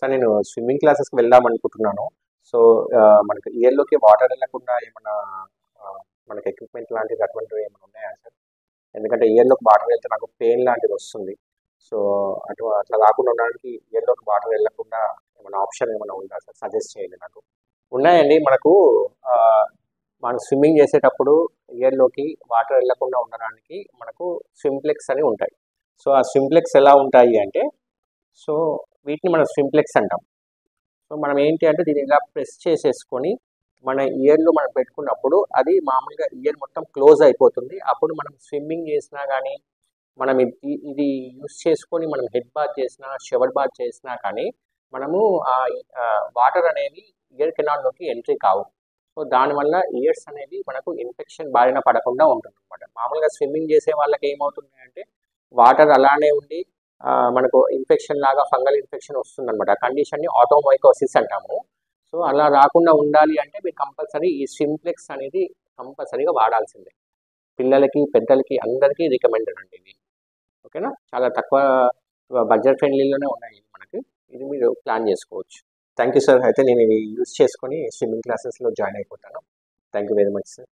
Sir నేను swimming క్లాసెస్కి వెళ్దాం అనుకుంటున్నాను. సో మనకి ఇయర్లోకి వాటర్ వెళ్ళకుండా ఏమన్నా మనకి ఎక్విప్మెంట్ లాంటిది అటువంటివి ఏమైనా ఉన్నాయా సార్? ఎందుకంటే ఇయర్లోకి వాటర్ వెళ్తే నాకు పెయిన్ లాంటిది వస్తుంది. సో అట్లా కాకుండా ఉండడానికి ఇయర్లోకి వాటర్ వెళ్ళకుండా ఏమైనా ఆప్షన్ ఏమైనా ఉందా సార్? సజెస్ట్ చేయండి నాకు. ఉన్నాయండి మనకు. ఆ, మనం స్విమ్మింగ్ చేసేటప్పుడు ఇయర్లోకి వాటర్ వెళ్ళకుండా ఉండడానికి మనకు స్వింప్లెక్స్ అని ఉంటాయి. సో ఆ స్వింప్లెక్స్ ఎలా ఉంటాయి అంటే, సో వీటిని మనం స్వింప్లెక్స్ అంటాం. సో మనం ఏంటి అంటే దీన్ని ఇలా ప్రెస్ చేసేసుకొని మన ఇయర్లో మనం పెట్టుకున్నప్పుడు అది మామూలుగా ఇయర్ మొత్తం క్లోజ్ అయిపోతుంది. అప్పుడు మనం స్విమ్మింగ్ చేసినా కానీ మనం ఇది యూస్ చేసుకొని మనం హెడ్ బాత్ చేసినా షవర్ బాత్ చేసినా కానీ మనము ఆ వాటర్ అనేవి ఇయర్ కెనాల్లోకి ఎంట్రీ కావు. సో దానివల్ల ఇయర్స్ అనేవి మనకు ఇన్ఫెక్షన్ బారిన పడకుండా ఉంటుంది అనమాట. మామూలుగా స్విమ్మింగ్ చేసే వాళ్ళకి ఏమవుతుంది అంటే వాటర్ అలానే ఉండి మనకు ఇన్ఫెక్షన్ లాగా ఫంగల్ ఇన్ఫెక్షన్ వస్తుందన్నమాట. ఆ కండిషన్ని ఆటోమైకోసిస్ అంటాము. సో అలా రాకుండా ఉండాలి అంటే మీరు కంపల్సరీ ఈ స్వింప్లెక్స్ అనేది కంపల్సరీగా వాడాల్సిందే. పిల్లలకి పెద్దలకి అందరికీ రికమెండెడ్ అండి ఇది. ఓకేనా? చాలా తక్కువ బడ్జెట్ ఫ్రెండ్లీలోనే ఉన్నాయి మనకి. ఇది మీరు ప్లాన్ చేసుకోవచ్చు. Thank you sir. అయితే నేను ఇవి యూస్ చేసుకొని స్విమ్మింగ్ క్లాసెస్లో జాయిన్ అయిపోతాను. Thank you very much sir.